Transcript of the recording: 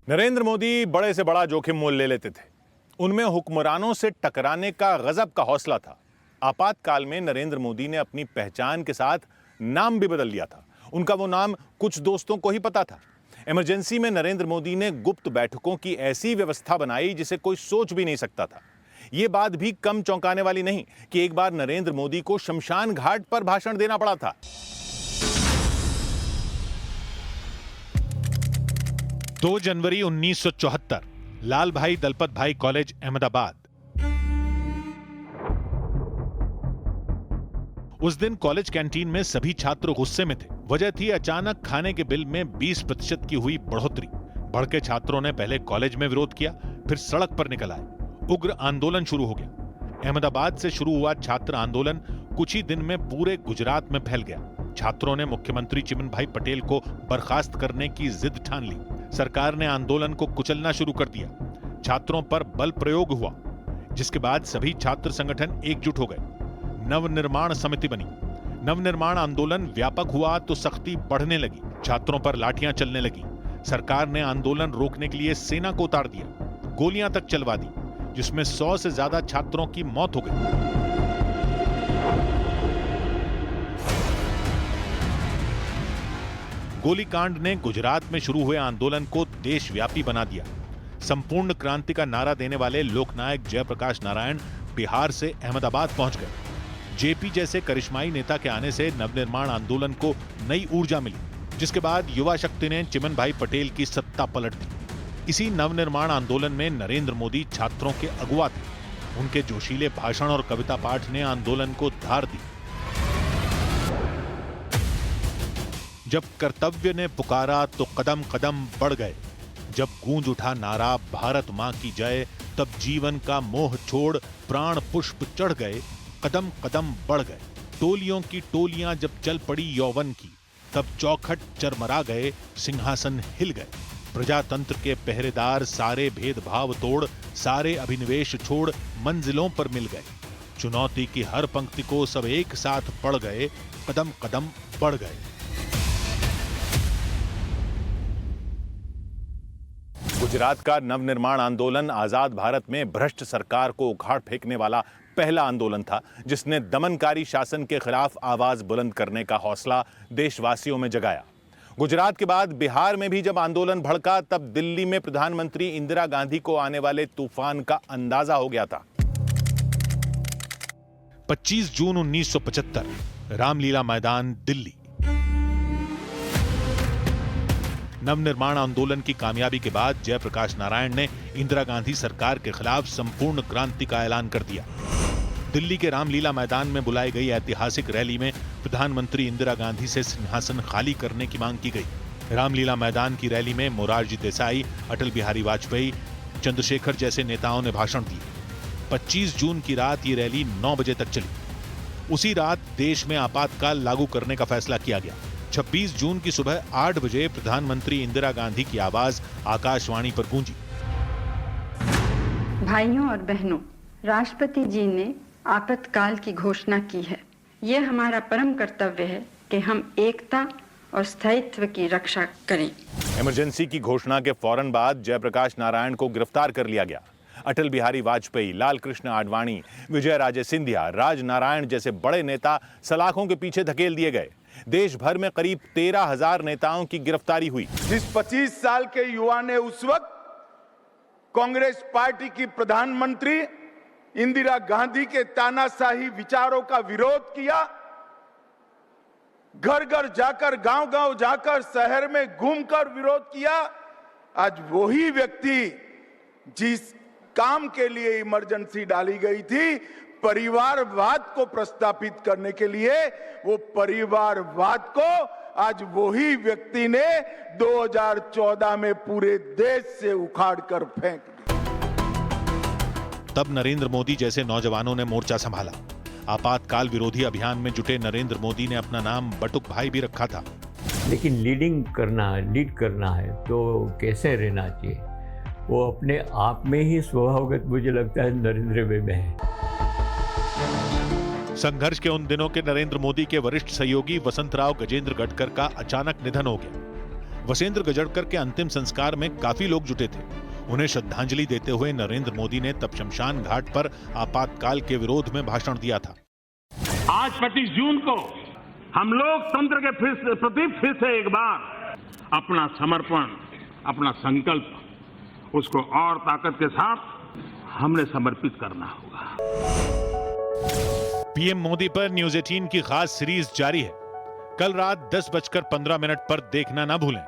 नरेंद्र मोदी बड़े से बड़ा जोखिम मोल ले लेते थे। उनमें हुक्मरानों से टकराने का गजब का हौसला था। आपातकाल में नरेंद्र मोदी ने अपनी पहचान के साथ नाम भी बदल लिया था। उनका वो नाम कुछ दोस्तों को ही पता था। इमरजेंसी में नरेंद्र मोदी ने गुप्त बैठकों की ऐसी व्यवस्था बनाई जिसे कोई सोच भी नहीं सकता था। ये बात भी कम चौंकाने वाली नहीं कि एक बार नरेंद्र मोदी को शमशान घाट पर भाषण देना पड़ा था। 2 जनवरी 1974, लाल भाई दलपत भाई कॉलेज अहमदाबाद। उस दिन कॉलेज कैंटीन में सभी छात्र गुस्से में थे। वजह थी अचानक खाने के बिल में 20% की हुई बढ़ोतरी। भड़के छात्रों ने पहले कॉलेज में विरोध किया, फिर सड़क पर निकल आए। उग्र आंदोलन शुरू हो गया। अहमदाबाद से शुरू हुआ छात्र आंदोलन कुछ ही दिन में पूरे गुजरात में फैल गया। छात्रों ने मुख्यमंत्री चिमन भाई पटेल को बर्खास्त करने की जिद ठान ली। सरकार ने आंदोलन को कुचलना शुरू कर दिया। छात्रों पर बल प्रयोग हुआ, जिसके बाद सभी छात्र संगठन एकजुट हो गए। नवनिर्माण समिति बनी। नवनिर्माण आंदोलन व्यापक हुआ तो सख्ती बढ़ने लगी। छात्रों पर लाठियां चलने लगी। सरकार ने आंदोलन रोकने के लिए सेना को उतार दिया। गोलियां तक चलवा दी, जिसमें 100 से ज्यादा छात्रों की मौत हो गई। गोलीकांड ने गुजरात में शुरू हुए आंदोलन को देशव्यापी बना दिया। संपूर्ण क्रांति का नारा देने वाले लोकनायक जयप्रकाश नारायण बिहार से अहमदाबाद पहुंच गए। जेपी जैसे करिश्माई नेता के आने से नवनिर्माण आंदोलन को नई ऊर्जा मिली, जिसके बाद युवा शक्ति ने चिमन भाई पटेल की सत्ता पलट दी। इसी नवनिर्माण आंदोलन में नरेंद्र मोदी छात्रों के अगुवा थे। उनके जोशीले भाषण और कविता पाठ ने आंदोलन को धार दी। जब कर्तव्य ने पुकारा तो कदम कदम बढ़ गए। जब गूंज उठा नारा भारत मां की जय, तब जीवन का मोह छोड़ प्राण पुष्प चढ़ गए। कदम कदम बढ़ गए। टोलियों की टोलियां जब चल पड़ी यौवन की, तब चौखट चरमरा गए, सिंहासन हिल गए। प्रजातंत्र के पहरेदार सारे भेदभाव तोड़, सारे अभिनिवेश छोड़ मंजिलों पर मिल गए। चुनौती की हर पंक्ति को सब एक साथ पढ़ गए। कदम कदम बढ़ गए। गुजरात का नवनिर्माण आंदोलन आजाद भारत में भ्रष्ट सरकार को उखाड़ फेंकने वाला पहला आंदोलन था, जिसने दमनकारी शासन के खिलाफ आवाज बुलंद करने का हौसला देशवासियों में जगाया। गुजरात के बाद बिहार में भी जब आंदोलन भड़का, तब दिल्ली में प्रधानमंत्री इंदिरा गांधी को आने वाले तूफान का अंदाजा हो गया था। 25 जून 1975, रामलीला मैदान, दिल्ली। नवनिर्माण आंदोलन की कामयाबी के बाद जयप्रकाश नारायण ने इंदिरा गांधी सरकार के खिलाफ संपूर्ण क्रांति का ऐलान कर दिया। दिल्ली के रामलीला मैदान में बुलाई गई ऐतिहासिक रैली में प्रधानमंत्री इंदिरा गांधी से सिंहासन खाली करने की मांग की गई। रामलीला मैदान की रैली में मोरारजी देसाई, अटल बिहारी वाजपेयी, चंद्रशेखर जैसे नेताओं ने भाषण दिए। 25 जून की रात ये रैली 9 बजे तक चली। उसी रात देश में आपातकाल लागू करने का फैसला किया गया। 26 जून की सुबह 8 बजे प्रधानमंत्री इंदिरा गांधी की आवाज आकाशवाणी पर गूंजी। भाइयों और बहनों, राष्ट्रपति जी ने आपातकाल की घोषणा की है। यह हमारा परम कर्तव्य है कि हम एकता और स्थायित्व की रक्षा करें। इमरजेंसी की घोषणा के फौरन बाद जयप्रकाश नारायण को गिरफ्तार कर लिया गया। अटल बिहारी वाजपेयी, लाल कृष्ण आडवाणी, विजय राजे सिंधिया, राज नारायण जैसे बड़े नेता सलाखों के पीछे धकेल दिए गए। देश भर में करीब 13,000 नेताओं की गिरफ्तारी हुई। जिस 25 साल के युवा ने उस वक्त कांग्रेस पार्टी की प्रधानमंत्री इंदिरा गांधी के तानाशाही विचारों का विरोध किया, घर घर जाकर, गांव गांव जाकर, शहर में घूमकर विरोध किया, आज वही व्यक्ति जिस काम के लिए इमरजेंसी डाली गई थी, परिवारवाद को प्रस्तापित करने के लिए, वो परिवारवाद को आज वही व्यक्ति ने 2014 में पूरे देश से उखाड़ कर फेंक दिया। तब नरेंद्र मोदी जैसे नौजवानों ने मोर्चा संभाला। आपातकाल विरोधी अभियान में जुटे नरेंद्र मोदी ने अपना नाम बटुक भाई भी रखा था। लेकिन लीड करना है तो कैसे रहना चाहिए, वो अपने आप में ही स्वभावगत मुझे लगता है नरेंद्र में है। संघर्ष के उन दिनों के नरेंद्र मोदी के वरिष्ठ सहयोगी वसंतराव गजेंद्र गडकर का अचानक निधन हो गया। वसेंद्र गजड़कर के अंतिम संस्कार में काफी लोग जुटे थे। उन्हें श्रद्धांजलि देते हुए नरेंद्र मोदी ने तब शमशान घाट पर आपातकाल के विरोध में भाषण दिया था। आज 25 जून को हम लोकतंत्र के प्रति फिर से एक बार अपना समर्पण, अपना संकल्प उसको और ताकत के साथ हमने समर्पित करना होगा। पीएम मोदी पर न्यूज 18 की खास सीरीज जारी है। कल रात 10:15 पर देखना ना भूलें।